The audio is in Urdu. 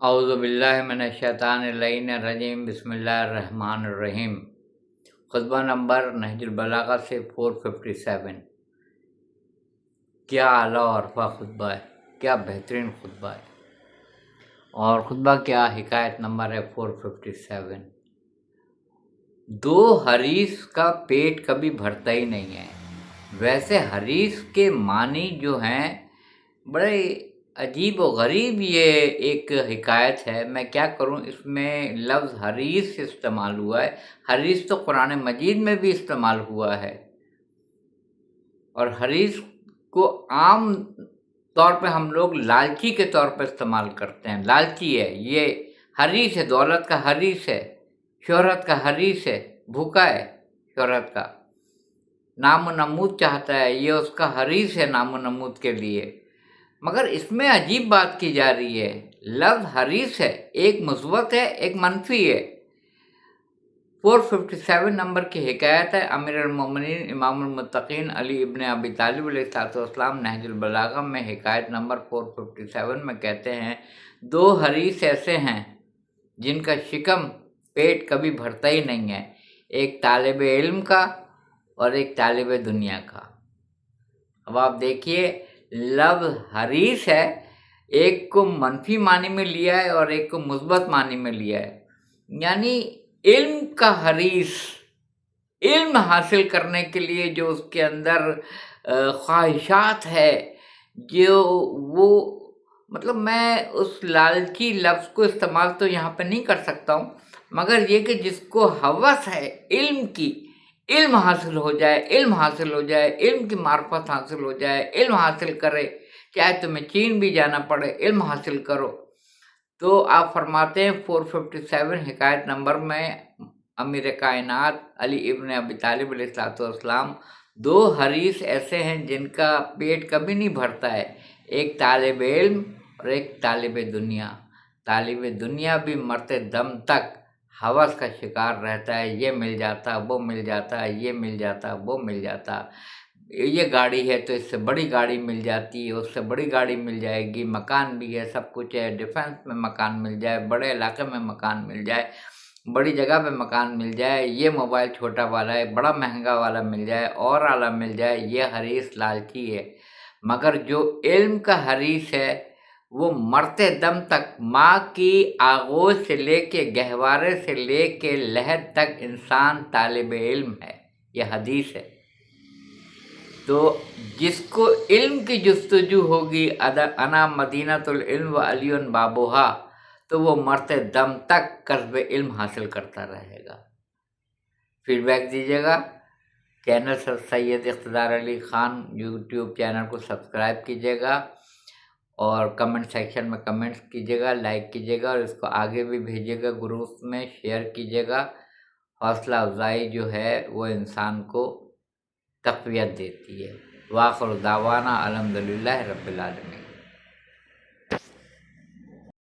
اعوذ باللہ من الشیطان اللعین الرجیم، بسم اللہ الرحمن الرحیم۔ خطبہ نمبر نہج البلاغہ سے 457۔ کیا اعلیٰ و عرفہ خطبہ ہے، کیا بہترین خطبہ ہے۔ اور خطبہ کیا حکایت نمبر ہے 457۔ دو حریص کا پیٹ کبھی بھرتا ہی نہیں ہے۔ ویسے حریص کے معنی جو ہیں بڑے عجیب و غریب، یہ ایک حکایت ہے۔ میں کیا کروں، اس میں لفظ حریص استعمال ہوا ہے۔ حریص تو قرآن مجید میں بھی استعمال ہوا ہے، اور حریص کو عام طور پہ ہم لوگ لالچی کے طور پہ استعمال کرتے ہیں۔ لالچی ہے، یہ حریص ہے، دولت کا حریص ہے، شہرت کا حریص ہے، بھوکا ہے شہرت کا، نام و نمود چاہتا ہے، یہ اس کا حریص ہے نام و نمود کے لیے۔ مگر اس میں عجیب بات کی جا رہی ہے۔ لفظ حریص ہے، ایک مثبت ہے ایک منفی ہے۔ 457 نمبر کی حکایت ہے۔ امیر المومنین امام المتقین علی ابن ابی طالب علیہ السلام نہج البلاغہ میں حکایت نمبر 457 میں کہتے ہیں، دو حریص ایسے ہیں جن کا شکم پیٹ کبھی بھرتا ہی نہیں ہے، ایک طالب علم کا اور ایک طالب دنیا کا۔ اب آپ دیکھیے، لفظ حریص ہے، ایک کو منفی معنی میں لیا ہے اور ایک کو مثبت معنی میں لیا ہے۔ یعنی علم کا حریص، علم حاصل کرنے کے لیے جو اس کے اندر خواہشات ہے، جو وہ مطلب میں اس لالچی لفظ کو استعمال تو یہاں پہ نہیں کر سکتا ہوں، مگر یہ کہ جس کو ہوس ہے علم کی، علم حاصل ہو جائے، علم حاصل ہو جائے، علم کی معرفت حاصل ہو جائے، علم حاصل کرے، چاہے تمہیں چین بھی جانا پڑے، علم حاصل کرو۔ تو آپ فرماتے ہیں 457 حکایت نمبر میں، امیر کائنات علی ابن ابی طالب علیہ السلام، دو حریص ایسے ہیں جن کا پیٹ کبھی نہیں بھرتا ہے، ایک طالب علم اور ایک طالب دنیا۔ طالب دنیا بھی مرتے دم تک ہوس کا شکار رہتا ہے، یہ مل جاتا وہ مل جاتا، یہ مل جاتا وہ مل جاتا، یہ گاڑی ہے تو اس سے بڑی گاڑی مل جاتی، اس سے بڑی گاڑی مل جائے گی، مکان بھی ہے، سب کچھ ہے، ڈیفنس میں مکان مل جائے، بڑے علاقے میں مکان مل جائے، بڑی جگہ پہ مکان مل جائے، یہ موبائل چھوٹا والا ہے، بڑا مہنگا والا مل جائے، اور اعلیٰ مل جائے، یہ حریص لالچی ہے۔ مگر جو علم کا حریص ہے وہ مرتے دم تک، ماں کی آغوش سے لے کے گہوارے سے لے کے لحد تک انسان طالب علم ہے، یہ حدیث ہے۔ تو جس کو علم کی جستجو ہوگی، انا مدینۃ العلم و علی بابوہا، تو وہ مرتے دم تک کسب علم حاصل کرتا رہے گا۔ فیڈ بیک دیجیے گا۔ چینل سید اقتدار علی خان یوٹیوب چینل کو سبسکرائب کیجیے گا، اور کمنٹ سیکشن میں کمنٹس کیجیے گا، لائک کیجیے گا، اور اس کو آگے بھی بھیجیے گا، گروپس میں شیئر کیجیے گا۔ حوصلہ افزائی جو ہے وہ انسان کو تقویت دیتی ہے۔ وآخر دعوانا الحمدللہ رب العالمین۔